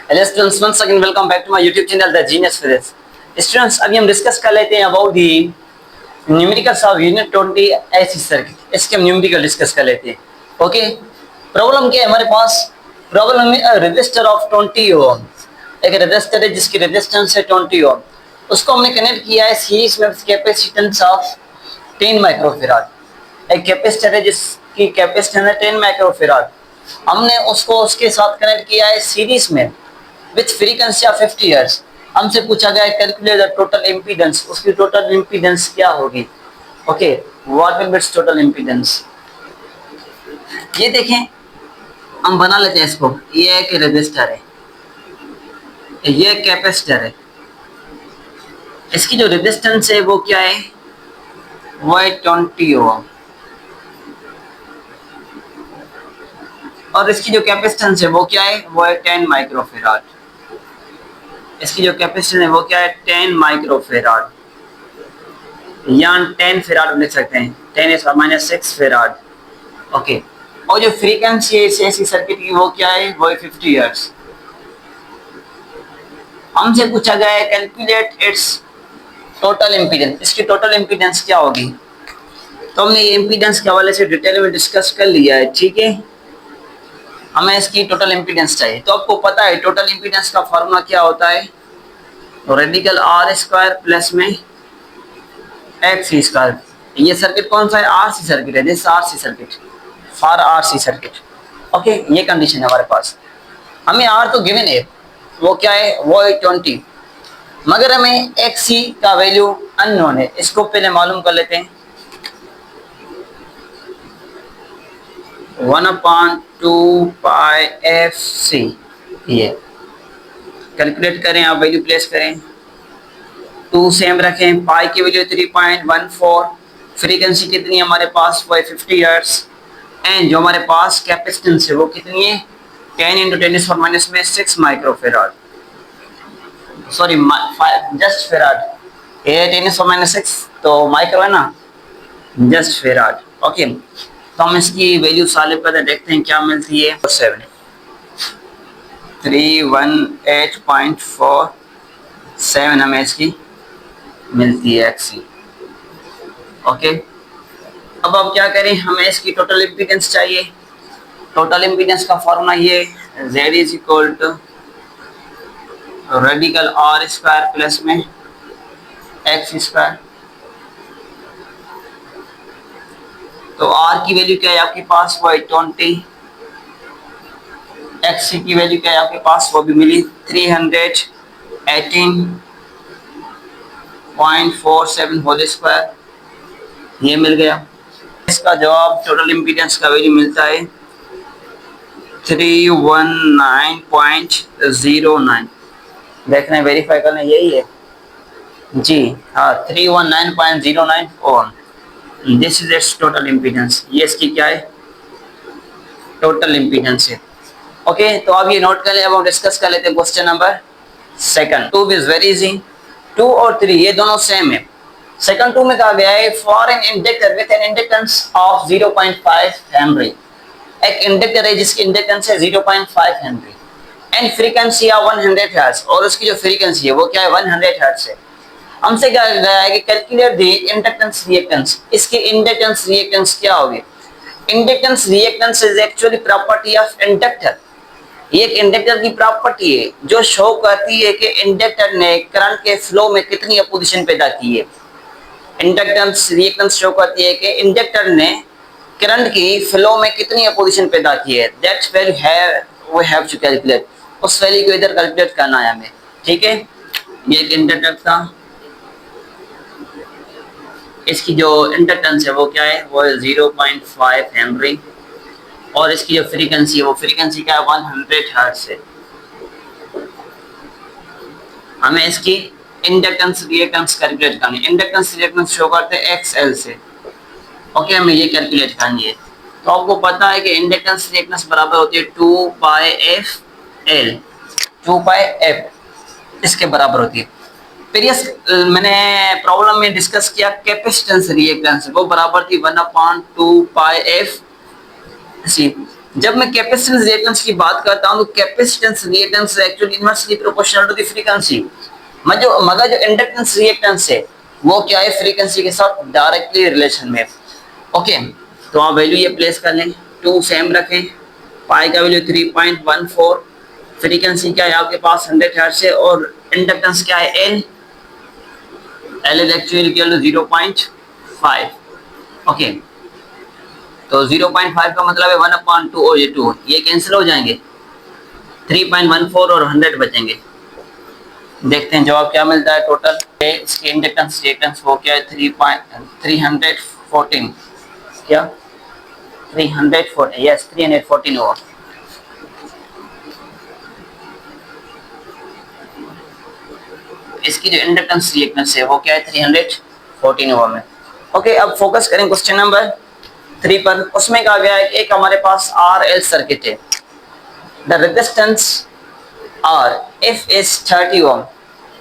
Hello students, once again welcome back to my YouTube channel the genius physics. Students, अभी हम discuss कर लेते हैं about the numericals of unit 20 AC circuit. इसके हम numerical discuss कर लेते हैं। ओके, प्रॉब्लम क्या है हमारे पास? प्रॉब्लम में रेजिस्टर ऑफ 20 ओम, एक रेजिस्टर है जिसकी रेजिस्टेंस है 20 ओम, उसको हमने कनेक्ट किया है सीरीज में कैपेसिटेंस ऑफ 10 माइक्रोफैराड। एक कैपेसिटर है जिसकी कैपेसिटेंस है 10 माइक्रोफैराड, हमने उसको उसके साथ कनेक्ट किया है सीरीज में विथ फ्रीक्वेंसी ऑफ 50 हर्ट्ज। हमसे पूछा गया है कैलकुलेट द टोटल इंपीडेंस, उसकी टोटल इंपीडेंस क्या होगी? Okay, what will be it's total impedance? ये देखें, हम बना लेते हैं इसको। ये एक रेजिस्टर है, ये एक कैपेसिटर है, इसकी जो रेजिस्टेंस है वो क्या है? वो है 20 ओम, और इसकी जो कैपेसिटेंस है वो क्या है? वो है 10 माइक्रोफैराड। इसकी जो कैपेसिटेंस है वो क्या है? 10 माइक्रोफैराड, या 10 फैराड लिख सकते हैं, 10⁻⁻6 फैराड। ओके, और जो फ्रीक्वेंसी है इस एसी सर्किट की वो क्या है? वो है 50 हर्ट्ज। हमसे पूछा गया है कैलकुलेट इट्स टोटल इंपीडेंस, इसकी टोटल इंपीडेंस क्या होगी? तो हमने ये इंपीडेंस के हवाले से डिटेल में डिस्कस कर लिया है, ठीक है। हमें इसकी टोटल इंपीडेंस चाहिए, तो आपको पता है टोटल इंपीडेंस का फॉर्मूला क्या होता है? रेडिकल आर स्क्वायर प्लस में एक्स स्क्वायर। ये सर्किट कौन सा है? आरसी सर्किट है, this RC circuit, for RC circuit. Okay, ये कंडीशन है हमारे पास। हमें आर तो गिवन है, वो क्या है? वो है 20, मगर हमें एक्सी का वैल्यू अननोन है। इसको पहले मालूम कर लेते हैं। 1/2 पाई एफ सी, ये कैलकुलेट करें, आप वैल्यू प्लेस करें। 2 सेम रखें, पाई की वैल्यू 3.14, फ्रीक्वेंसी कितनी है हमारे पास? वो है 50 हर्ट्ज, एंड जो हमारे पास कैपेसिटेंस है वो कितनी है? 10 × 10⁻⁻6 माइक्रोफैराड, सॉरी जस्ट फैराड। ये 10⁻⁻6 तो माइक्रो है ना, जस्ट फैराड। ओके, तो हम इसकी वैल्यू सॉल्व करते देखते हैं क्या मिलती है। 318.47 हमें इसकी मिलती है एक्सी। ओके, अब आप क्या करें, हमें इसकी टोटल इंपीडेंस चाहिए। टोटल इंपीडेंस का फॉर्मूला ये Z is equal to radical R square plus में एक्स स्क्वायर। तो आर की वैल्यू क्या है आपके पास? वो है 20, एक्स की वैल्यू क्या है आपके पास? वो भी मिली 318.47 होल स्क्वायर, ये मिल गया। इसका जवाब टोटल इंपीडेंस का वैल्यू मिलता है 319.09। देखना है, वेरीफाई करना, यही है जी हाँ, 319.09 ohm. This is its total impedance. ये इसकी क्या है? टोटल इंपीडेंस है। ओके, तो अब ये नोट कर ले। अब हम डिस्कस कर लेते हैं question number second. 2 is very easy, 2 और 3 ये दोनों सेम है। सेकंड 2 में कहा गया है for an inductor with an inductance of 0.5 Henry, एक इंडक्टर है जिसकी इंडक्टेंस है 0.5 हेनरी एंड फ्रीक्वेंसी है 100 हर्ट्ज, और उसकी जो फ्रीक्वेंसी है वो क्या है? 100 हर्ट्ज है। हमसे क्या गया है कि कैलकुलेट द इंडक्टेंस रिएक्टेंस, इसकी इंडक्टेंस रिएक्टेंस क्या होगी? Inductance reactance is actually property of inductor. ये एक इंडक्टर की प्रॉपर्टी है जो शो करती है कि इंडक्टर ने करंट के फ्लो में कितनी अपोजिशन पैदा की है। इंडक्टेंस रिएक्टेंस शो करती है कि इंडक्टर ने करंट की फ्लो में कितनी अपोजिशन पैदा की है। That's value we have to calculate, उस वैल्यू को इधर कैलकुलेट करना है हमें, ठीक है। ये एक इंडक्टर था, इसकी जो इंडक्टेंस है वो क्या है? वो है 0.5 हेनरी, और इसकी जो फ्रीक्वेंसी है वो फ्रीक्वेंसी क्या है? 100 हर्ट्ज है। हमें इसकी इंडक्टेंस रिएक्टेंस कैलकुलेट करनी है। इंडक्टेंस रिएक्टेंस शो करते हैं एक्सएल से। ओके, हमें ये कैलकुलेट करनी है। तो आपको पता है कि इंडक्टेंस रिएक्टेंस बराबर होती है 2 pi F L, 2 pi F इसके बराबर होती है। प्रीवियस मैंने प्रॉब्लम में डिस्कस किया कैपेसिटेंस रिएक्टेंस, वो बराबर थी 1/2 पाई एफ सी। जब मैं कैपेसिटेंस रिएक्टेंस की बात करता हूं तो capacitance reactance actually inversely proportional to the frequency, मगर जो इंडक्टेंस रिएक्टेंस है वो क्या है, फ्रीक्वेंसी के साथ डायरेक्टली रिलेशन में। ओके, तो आप वैल्यू ये प्लेस कर लें, 2 सेम रखें, पाई का वैल्यू 3.14, फ्रीक्वेंसी क्या है आपके पास 100 हर्ट्ज है, और इंडक्टेंस क्या है L is actually equal to 0.5। Okay, तो 0.5 का मतलब है 1/2 और ये 2 ये कैंसिल हो जाएंगे, 3.14 और 100 बचेंगे। देखते हैं जवाब क्या मिलता है टोटल। इसके इंडक्टेंस रिएक्टेंस वो क्या है 314, क्या 314, यस 314 होगा। इसकी जो इंडक्टेंस रिएक्टेंस है वो क्या है 314 ओम है। ओके, अब फोकस करें क्वेश्चन नंबर 3 पर। उसमें कहा गया है कि एक हमारे पास RL सर्किट है, the resistance R if is 30 ओम।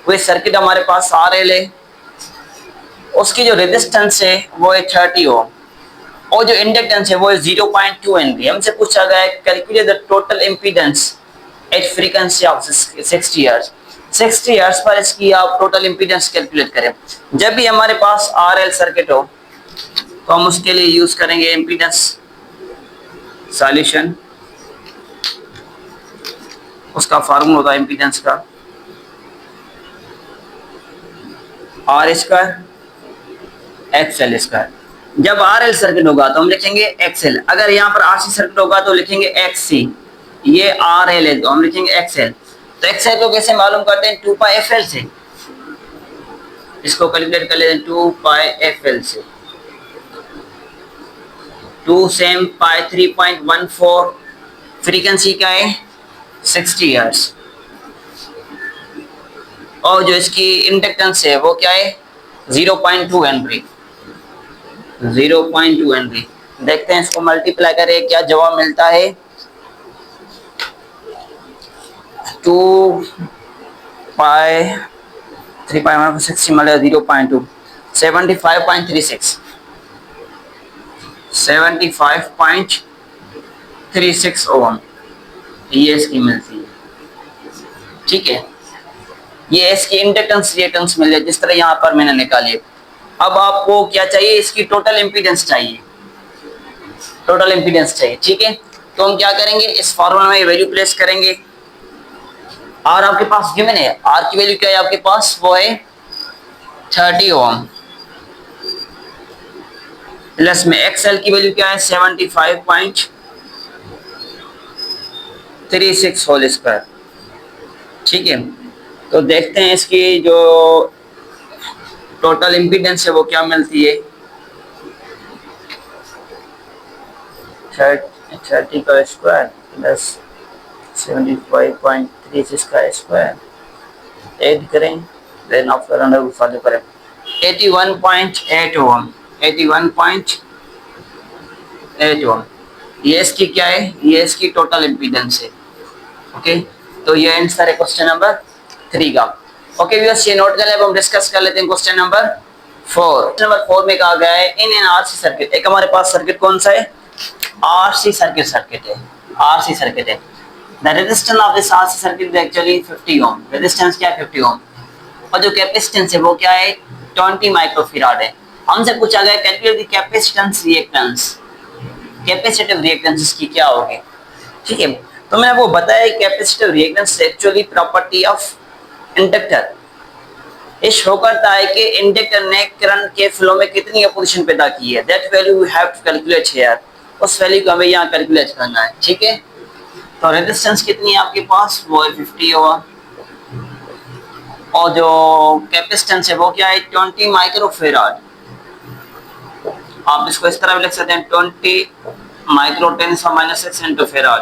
वो सर्किट हमारे पास RL है, उसकी जो रेजिस्टेंस है वो है 30 ओम, और जो इंडक्टेंस है वो है 0.2 हेनरी। हमसे पूछा गया है calculate the total impedance at frequency of 60 hertz. 60 hertz पर इसकी आप टोटल इंपीडेंस कैलकुलेट करें। जब भी हमारे पास RL सर्किट हो तो हम उसके लिए यूज करेंगे इंपीडेंस सॉल्यूशन। उसका फार्मूला होता है इंपीडेंस का R स्क्वायर XL स्क्वायर। जब RL सर्किट होगा तो हम लिखेंगे XL, अगर यहाँ पर RC सर्किट होगा तो लिखेंगे XC। ये RL है तो हम लिखेंगे XL। तो XL को कैसे मालूम करते हैं, 2πfL से। इसको कैलकुलेट कर लेते हैं 2πfL से। 2 सेम पाई 3.14, फ्रीक्वेंसी क्या है 60 हर्ट्ज, और जो इसकी इंडक्टेंस है वो क्या है 0.2 हेनरी। 0.2 हेनरी। देखते हैं इसको मल्टीप्लाई करें क्या जवाब मिलता है। 2 पाई 3.60 मतलब 0.2, 75.36, 75.36 ओम ये इसकी मिलती है। ठीक है, ये इसकी इंडक्टेंस रिएक्टेंस मिल जाए जिस तरह यहाँ पर मैंने निकाली। अब आपको क्या चाहिए, इसकी टोटल इंपीडेंस चाहिए, टोटल इंपीडेंस चाहिए। ठीक है, तो हम क्या करेंगे, इस फॉर्मूला में वैल्यू प्लेस करेंगे। आर आपके पास गिवन है, आर की वैल्यू क्या है आपके पास, वो है 30 ओम, प्लस में एक्सएल की वैल्यू क्या है 75.36 होल स्क्वायर। ठीक है, तो देखते हैं इसकी जो टोटल इंपीडेंस है वो क्या मिलती है। 30 का स्क्वायर प्लस 75.36 का स्क्वायर ऐड करें, then after under root solve करें, 81.8 ओम, 81.8 ओम ये इसकी क्या है, ये इसकी टोटल इंपीडेंस है। ओके, तो ये आंसर है क्वेश्चन नंबर 3 का। ओके व्यूअर्स, ये नोट कर ले, अब हम डिस्कस कर लेते हैं क्वेश्चन नंबर 4। क्वेश्चन नंबर 4 में कहा गया है इन एन आरसी सर्किट, एक हमारे पास सर्किट कौन सा है, आरसी सर्किट है, आरसी सर्किट है। The resistance of this RC circuit is actually 50 ohm, resistance क्या है 50 ओम, और जो कैपेसिटेंस है वो क्या है 20 माइक्रोफैराड है। हमसे पूछा गया calculate the capacitance reactance, capacitive reactance इसकी क्या होगी। ठीक है, तो मैंने वो बताया capacitive reactance actually property of inductor. ये शो करता है कि इंडक्टर ने करंट के फ्लो में कितनी अपोजिशन पैदा की है, that value we have to calculate here, उस वैल्यू को हमें यहाँ कैलकुलेट करना है। ठीक है, तो रेजिस्टेंस कितनी है आपके पास, वो है 50 होगा, और जो कैपेसिटेंस है वो क्या है 20 माइक्रोफैराड। आप इसको इस तरह भी लिख सकते हैं 20 micro 10⁻⁶ into farad.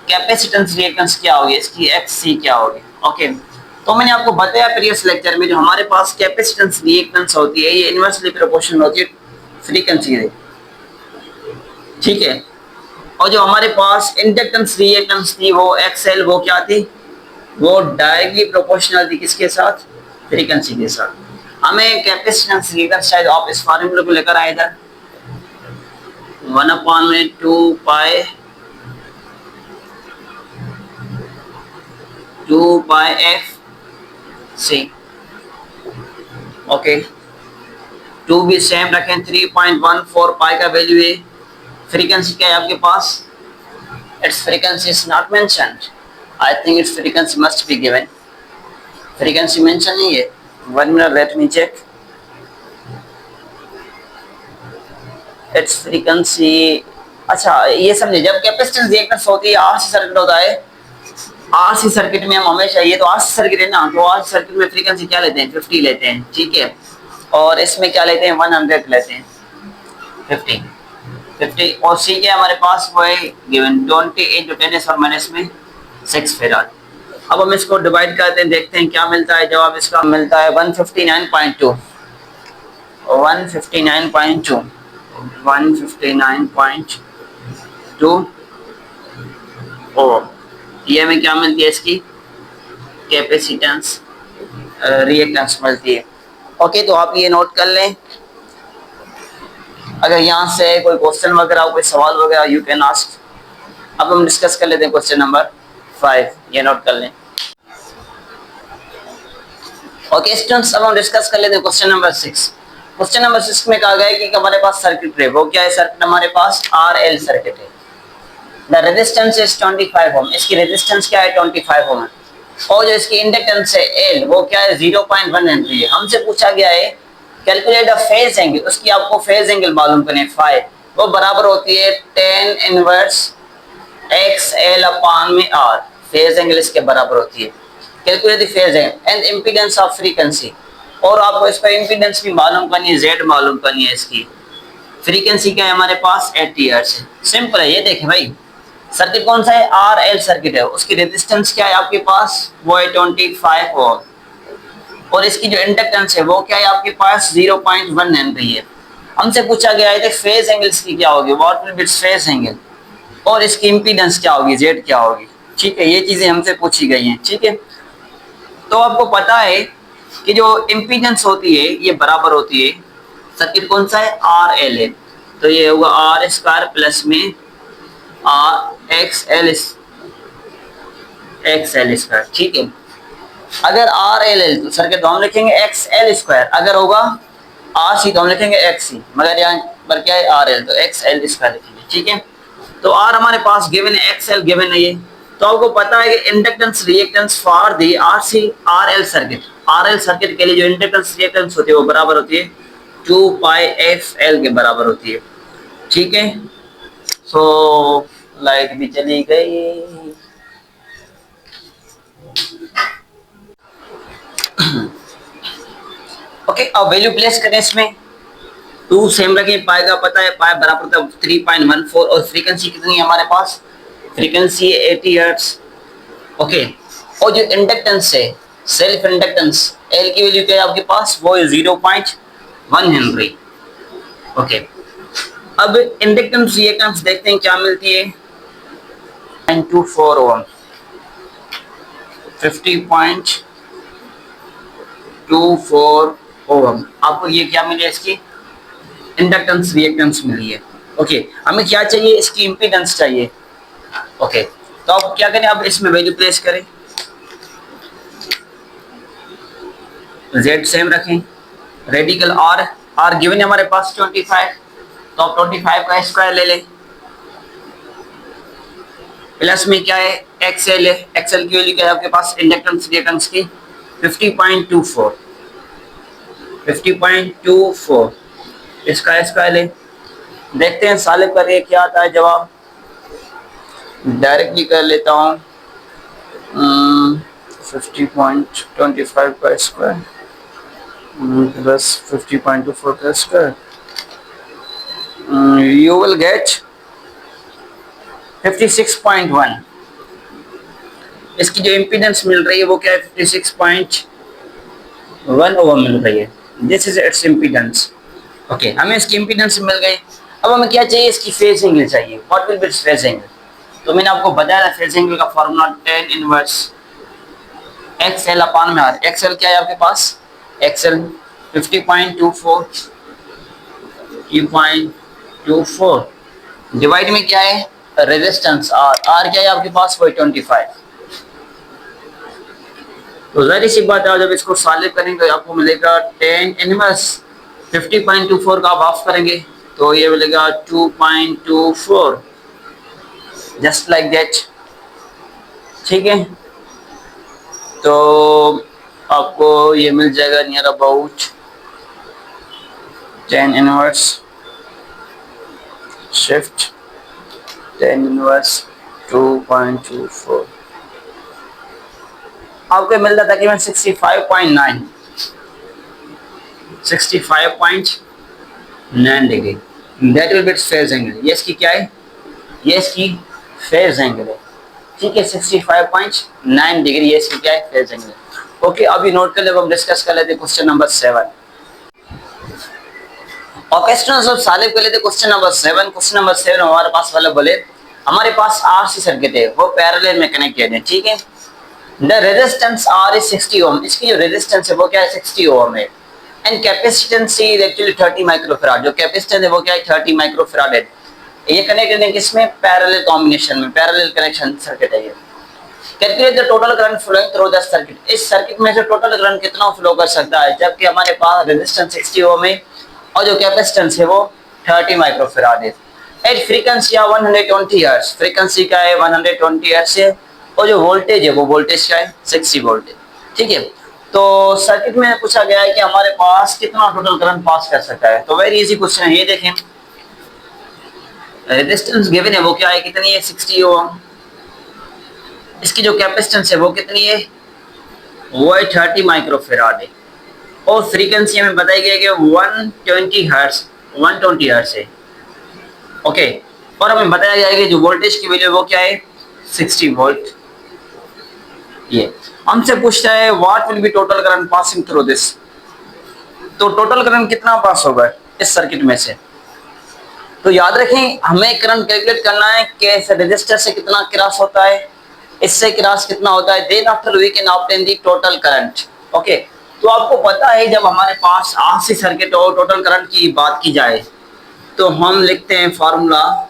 Capacitance reactance क्या होगी इसकी, XC क्या होगी। ओके, तो मैंने आपको बताया प्रीवियस लेक्चर में जो हमारे पास कैपेसिटेंस रिएक्टेंस होती है ये इनवर्सली प्रोपोर्शनल होती है फ्रीक्वेंसी से। ठीक है, और जो हमारे पास इंडक्टेंस रिएक्टेंस थी वो XL, वो क्या थी, वो डायरेक्टली प्रोपोर्शनल थी किसके साथ, फ्रीक्वेंसी के साथ। हमें कैपेसिटेंस रिएक्टेंस शायद आप इस फार्मूले को लेकर आए इधर 1/2 पाई 2 पाई एफ सी। ओके, 2 भी सेम रखें, 3.14 पाई का वैल्यू है। फ्रीक्वेंसी क्या है आपके पास? Its frequency is not mentioned. I think its frequency must be given. Frequency mention नहीं है। 1 minute, let me check. Its frequency, अच्छा ये समझे, जब कैपेसिटेंस रिएक्टेंस होती है, आरसी सर्किट होता है, आरसी सर्किट में हम हमेशा, ये तो आरसी सर्किट है ना, तो आरसी सर्किट में फ्रीक्वेंसी क्या लेते हैं? 50 लेते हैं, ठीक है। और इसमें क्या लेते हैं? 100 लेते हैं। 50 और सी क्या हमारे पास? वो है गिवन 20 इंटू 10⁻⁻6 फेराड। अब हम इसको डिवाइड करते हैं, देखते हैं क्या मिलता है। जवाब इसका मिलता है 159.2। 159.2 159.2 और ये हमें क्या मिलती है? इसकी कैपेसिटेंस रिएक्टेंस मिलती है। ओके, तो आप ये नोट कर लें। अगर यहाँ से कोई क्वेश्चन वगैरह, कोई सवाल वगैरह, यू कैन आस्क। अब हम डिस्कस कर लेते हैं क्वेश्चन नंबर 5, ये नोट कर लें। ओके स्टूडेंट्स, अब हम डिस्कस कर लेते हैं क्वेश्चन नंबर 6। क्वेश्चन नंबर 6 में कहा गया है कि हमारे पास सर्किट है, वो क्या है? सर्किट हमारे पास RL सर्किट है। द रेजिस्टेंस इज 25 ओम। इसकी रेजिस्टेंस क्या है? 25 ओम है। और जो इसकी इंडक्टेंस है L, वो क्या है? 0.1 हेनरी है। हमसे पूछा गया है कैलकुलेट द फेज एंगल। उसकी आपको फेज एंगल मालूम करनी, फाई, वो बराबर होती है tan इनवर्स XL अपान में R। फेज एंगल इसके बराबर होती है। Calculate the phase angle and impedance of frequency. और आपको इसका इंपीडेंस भी मालूम करनी है, Z मालूम करनी है। इसकी फ्रीक्वेंसी क्या है हमारे पास? 80 हर्ट्ज है। सिंपल है, ये देखें भाई, सर्किट कौन सा है? RL सर्किट है। उसकी रेजिस्टेंस क्या है आपके पास? वो है 25 ओम। और इसकी जो इंडक्टेंस है वो क्या है आपके पास? 0.1 हेनरी है। हमसे पूछा गया है फेज एंगल की क्या होगी? What will be it's phase angle, और इसकी इंपीडेंस क्या होगी? Z क्या होगी? ठीक है, ये चीजें हमसे पूछी गई हैं। ठीक है, तो आपको पता है कि जो इंपीडेंस होती है ये बराबर होती है, सर्किट कौन सा है? RL है, तो ये होगा R स्क्वायर प्लस में XL स्क्वायर। ठीक है, अगर RL तो सर्किट तो हम लिखेंगे XL स्क्वायर, अगर होगा RC तो हम लिखेंगे XC, मगर यहाँ पर क्या है? RL, तो XL स्क्वायर लिखेंगे। ठीक है, तो R हमारे पास गिवन है, XL गिवन है ये। तो आपको पता है कि inductance reactance for the RL circuit के लिए जो इंडक्टेंस रिएक्टेंस होती है वो बराबर होती है 2 पाई FL के बराबर होती है। ठीक है, सो लाइट भी चली गई। ओके, अब वैल्यू प्लेस करें इसमें। 2 सेम रखें, पाई का पता है, पाई बराबर होता है 3.14 और फ्रीक्वेंसी कितनी है हमारे पास? Frequency 80 hertz. ओके, और जो इंडक्टेंस है, सेल्फ इंडक्टेंस L की वैल्यू क्या है आपके पास? वो है 0.1 हेनरी। ओके, अब इंडक्टेंस रिएक्टेंस देखते हैं क्या मिलती है। 24 ओम, 50.24 ओम। आपको ये क्या मिली है? इसकी इंडक्टेंस रिएक्टेंस मिली है। ओके, हमें क्या चाहिए? इसकी इंपीडेंस चाहिए। ओके, तो अब क्या करें? अब इसमें वैल्यू प्लेस करें। Z सेम रखें, रेडिकल R गिवन है हमारे पास 25, तो अब 25 का स्क्वायर ले लें। प्लस में क्या है? XL है, XL की वैल्यू क्या है आपके पास? इंडक्टेंस रिएक्टेंस की 50.24 इसका स्क्वायर ले। देखते हैं सालिब करके क्या आता है जवाब। डायरेक्टली कर लेता हूँ। 50.25 का स्क्वायर प्लस 50.24 का स्क्वायर, you will get 56.1। इसकी जो इम्पीडेंस मिल रही है वो क्या है? 56.1 ओम मिल रही है। This is it's impedance. Okay, हमें इसकी इम्पीडेंस मिल गई। अब हमें क्या चाहिए? इसकी फेज एंगल चाहिए। What will be it's phase angle? तो मैंने आपको बताया फेज एंगल का फॉर्मूला tan इनवर्स XL अपान में R। XL क्या है आपके पास? XL 50.24 डिवाइड में क्या है? रेजिस्टेंस R क्या है आपके पास? वो 25। तो जाहिर सी बात है जब इसको सॉल्व करेंगे तो आपको मिलेगा 10 इनवर्स 50.24 का आप हाफ करेंगे तो ये मिलेगा 2.24 जस्ट लाइक दैट। ठीक है, तो आपको ये मिल जाएगा near about 10 inverse shift 10 inverse 2.24 आपको मिलता था तकरीबन 65.9 degree. That will be phase angle. ये इसकी क्या है, ये इसकी फेज एंगल है। ठीक है, 65.9 डिग्री ये इसकी क्या है, फेज एंगल। ओके, अभी नोट कर ले, हम डिस्कस कर लेते हैं क्वेश्चन नंबर 7। और क्वेश्चन सब सॉल्व कर लेते क्वेश्चन नंबर 7। क्वेश्चन नंबर 7 हमारे पास वाले बोले हमारे पास आरसी सर्किट है, वो पैरेलल में कनेक्टेड है। ठीक है, द रेजिस्टेंस आर इज 60 ओम। इसकी जो रेजिस्टेंस है वो क्या है, 60 ओम है। And capacitance is actually 30 microfarad. जो कैपेसिटेंस है वो क्या है, 30 माइक्रोफैराड है। ये कनेक्टेड है किसमें, पैरेलल कॉम्बिनेशन में, पैरेलल कनेक्शन सर्किट है ये। Calculate the total current flowing through the circuit. इस सर्किट में से टोटल करंट कितना फ्लो कर सकता है, जबकि हमारे पास रेजिस्टेंस 60 ओम है और जो कैपेसिटेंस है वो 30 माइक्रोफैराड है। एट फ्रीक्वेंसी 120 हर्ट्ज, फ्रीक्वेंसी का है 120 हर्ट्ज है और जो वोल्टेज है वो वोल्टेज का है 60 वोल्ट है। ठीक है, तो सर्किट में पूछा गया है कि हमारे पास कितना टोटल करंट पास कर सकता है। तो वेरी इजी क्वेश्चन है, ये देखें रेजिस्टेंस गिवन है वो क्या है, कितनी है, 60 ओम। इसकी जो कैपेसिटेंस है वो कितनी है, वो है 30 माइक्रोफैराड है। और फ्रीक्वेंसी हमें बताई गई है कि 120 हर्ट्ज है। ओके, और हमें बताया गया है कि जो वोल्टेज की वैल्यू वो क्या है, 60 वोल्ट। ये हमसे पूछता है what will be total current passing through this. तो टोटल करंट कितना पास होगा इस सर्किट में से। तो याद रखें हमें करंट कैलकुलेट करना है कि रेजिस्टर से कितना क्रॉस होता है, इससे क्रॉस कितना होता है, then after we can obtain the total current. Okay, तो आपको पता है जब हमारे पास आरसी सर्किट और टोटल करंट की बात की जाए तो हम लिखते हैं formula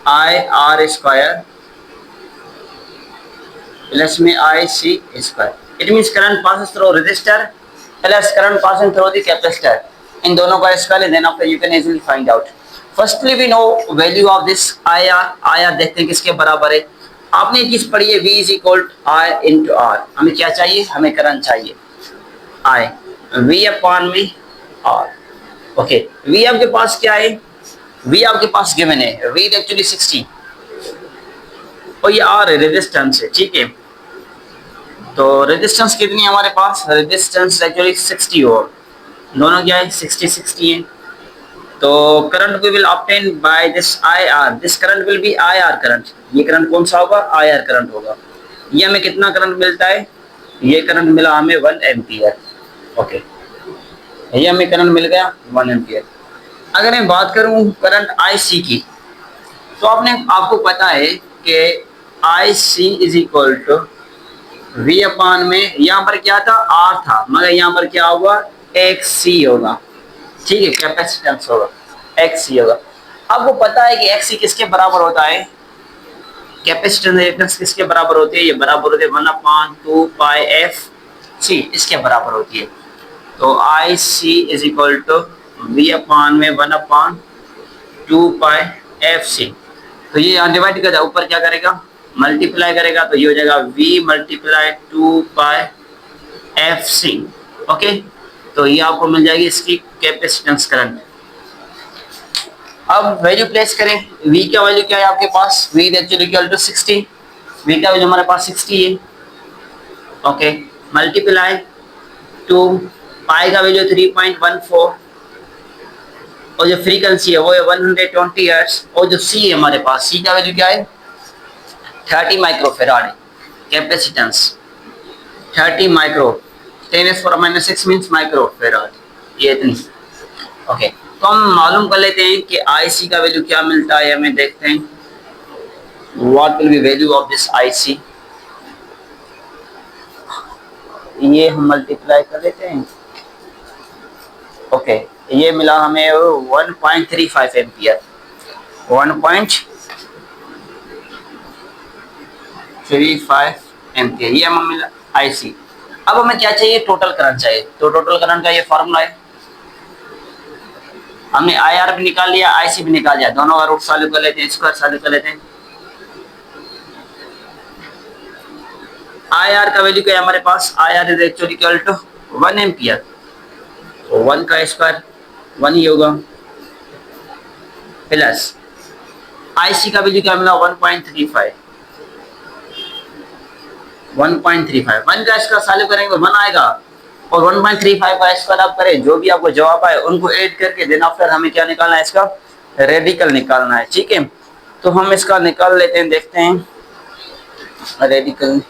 I R square plus में I C square. It means current passing through resistor plus current passing through the capacitor. इन दोनों का square then after you can easily find out. Firstly we know value of this I are. I R देखते हैं किसके बराबर है। आपने एक चीज पढ़ी है V is equal I into R. हमें क्या चाहिए, हमें करंट चाहिए आई, V अपॉन में आर। ओके, V आपके पास क्या है, V आपके पास गिवन है, V एक्चुअली 60 और ये आर है, रेजिस्टेंस है। ठीक है, तो रेजिस्टेंस कितनी है हमारे पास, रेजिस्टेंस एक्चुअली 60 ओम। दोनों क्या है, 60 है। तो current we will obtain by this I R. This current will be I R current. ये करंट कौन सा होगा, आई आर करंट होगा। ये हमें कितना करंट मिलता है, ये करंट मिला हमें 1 एम्पियर। ओके, ये हमें करंट मिल गया 1 एम्पियर। अगर मैं बात करूं करंट आई सी की, तो आपको पता है कि I C is equal to V upon में, यहाँ पर क्या था, आर था, मगर यहाँ पर क्या होगा, एक्स सी होगा। ठीक है, कैपेसिटेंस होगा, एक्स सी होगा। आपको पता है कि एक्स सी किसके बराबर होता है, कैपेसिटेंस रिएक्टेंस किसके बराबर होती है, ये बराबर होती है 1/2 पाई एफ सी, इसके बराबर होती है। तो I C is equal to V upon में 1/2 पाई एफ सी। तो ये यहाँ डिवाइड कर, ऊपर क्या करेगा, मल्टीप्लाई करेगा, तो ये हो जाएगा v multiply 2 pi F C. Okay, तो ये आपको मिल जाएगी इसकी कैपेसिटेंस करंट। अब वैल्यू प्लेस करें, v का वैल्यू क्या है आपके पास, v actually equal to 60, v का वैल्यू हमारे पास 60 है। ओके, मल्टीप्लाई 2 पाई का वैल्यू 3.14 और जो फ्रीक्वेंसी है वो है 120 हर्ट्ज और जो c है हमारे पास, c का वैल्यू क्या है 30 माइक्रोफैराड है। कैपेसिटेंस 30 माइक्रो 10⁻⁻6 मींस माइक्रोफैराड, ये इतनी। ओके, तो हम मालूम कर लेते हैं कि IC का वैल्यू क्या मिलता है, हमें देखते हैं what will be value of this IC। ये हम मल्टीप्लाई कर लेते हैं। ओके, ये मिला हमें 1.35 एम्पियर, 1.35 एम्पियर ये हमें मिला। आईसी। अब हमें क्या चाहिए, टोटल करंट चाहिए। तो टोटल करंट का ये फॉर्मूला है, हमने आईआर भी निकाल लिया, आईसी भी निकाल लिया, दोनों का रूट सॉल्व कर लेते हैं, स्क्वायर सॉल्व कर लेते हैं। आईआर का वैल्यू क्या है हमारे पास, IR is actually equal to 1 ampere, तो 1 का स्क्वायर 1 ही होगा, प्लस आईसी का वैल्यू क्या मिला 1.35, 1.35, 1 का स्क्वायर सॉल्व करेंगे तो 1 आएगा, और 1.35 का स्क्वायर आप करें, जो भी आपको जवाब आए उनको ऐड करके देन आफ्टर हमें क्या निकालना है, इसका रेडिकल निकालना है। ठीक है, तो हम इसका निकाल लेते हैं, देखते हैं radical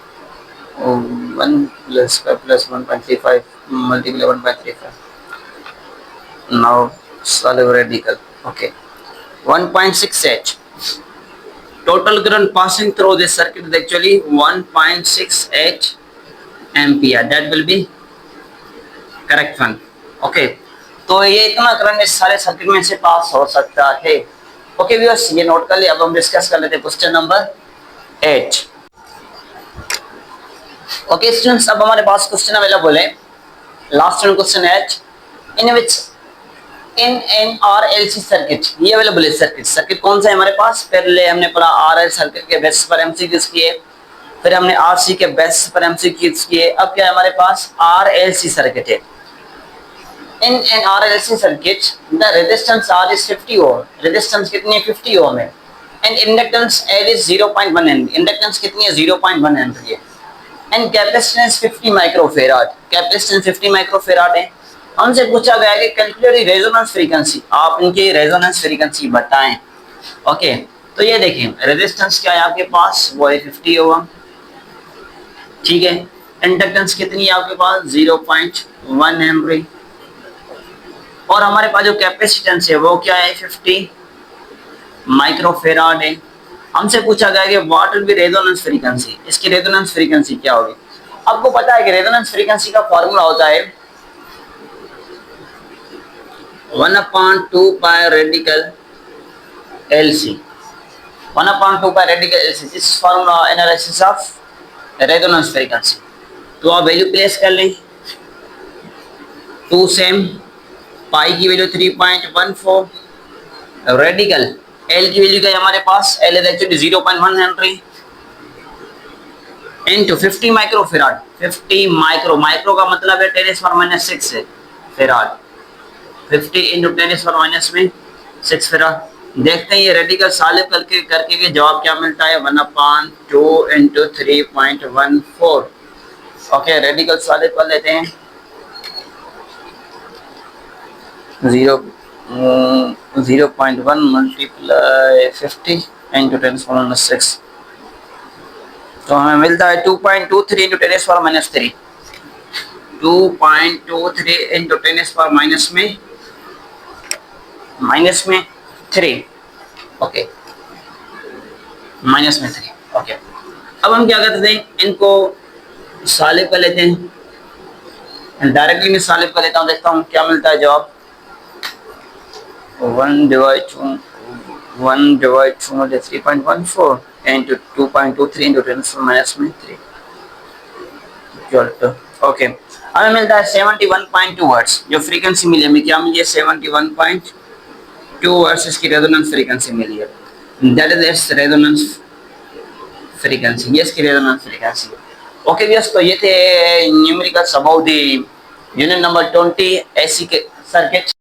1 plus 1.35 multiply 1.35, now solve radical. Okay, 1.68 total current passing through this circuit is actually 1.68 ampere, that will be correct one। Okay, तो ये इतना करंट इस सारे सर्किट में से पास हो सकता है। ओके व्यूअर्स, ये नोट कर लिया। अब हम डिस्कस कर लेते हैं क्वेश्चन नंबर 8। ओके स्टूडेंट्स, अब हमारे पास क्वेश्चन अवेलेबल है, last question 8, in which in an R L C circuit, ये अवेलेबल है सर्किट। सर्किट कौन सा है हमारे पास, पहले हमने पढ़ा आर एल सर्किट के बेसिस पर एमसीक्यूज किए, फिर हमने आर सी के बेसिस पर एमसीक्यूज किए, अब क्या है हमारे पास आर एल सी सर्किट है। In an R L C circuit the resistance R is 50 ohm, resistance कितनी है 50 ओम है, and inductance L is 0.1 henry, inductance कितनी है 0.1 हेनरी है, and capacitance 50 microfarad, capacitance 50 microfarad है। हमसे पूछा गया है कि कैलकुलेट रेजोनेंस फ्रीक्वेंसी, आप इनकी रेजोनेंस फ्रीक्वेंसी बताएं। ओके, तो ये देखिए रेजिस्टेंस क्या है आपके पास, वो है 50 ओम, ठीक है, इंडक्टेंस कितनी है आपके पास 0.1 हेनरी, और हमारे पास जो कैपेसिटेंस है वो क्या है 50 माइक्रोफेराड है। हमसे पूछा गया कि what will be resonance frequency, इसकी रेजोनेंस फ्रीक्वेंसी क्या होगी। आपको पता है कि रेजोनेंस फ्रीक्वेंसी का फॉर्मूला होता है 1/2 pi radical LC, 1/2 pi radical LC, this formula analysis of resonance frequency. तो आप वैल्यू प्लेस कर लें, 2 सेम, पाई की वैल्यू 3.14, रेडिकल L की वैल्यू क्या है हमारे पास, L is actually 0.1 Henry into 50 microfarad, 50 micro का मतलब है 10⁻⁻6 है फेराड, 50 इंटू 10⁻⁻6 फेराड। देखते हैं ये रेडिकल सॉल्व करके के जवाब क्या मिलता है, 1/2 इंटू 3.14। ओके, रेडिकल सॉल्व कर लेते हैं, 0.1 मल्टीप्लाई 50 इंटू 10⁻⁻6, तो हमें मिलता है 2.23 इंटू 10⁻⁻3, 2.23 इंटू 10⁻⁻3, ओके, -3, ओके। अब हम क्या करते हैं, इनको सॉल्व कर लेते हैं, डायरेक्टली मैं सॉल्व कर लेता हूँ, देखता हूँ क्या मिलता है जवाब। 1/2 3.14 into 2.23 into 10⁻⁻3 equal to, okay, हमें मिलता है 71.2 हर्ट्ज। जो फ्रीक्वेंसी मिली हमें क्या मिली है 71.2 हर्ट्ज, इसकी रेजोनेंस फ्रीक्वेंसी मिली है, that is it's resonance frequency, ये इसकी रेजोनेंस फ्रीक्वेंसी। ओके व्यूअर्स, तो ये थे numericals about the unit number 20 AC के सर्किट।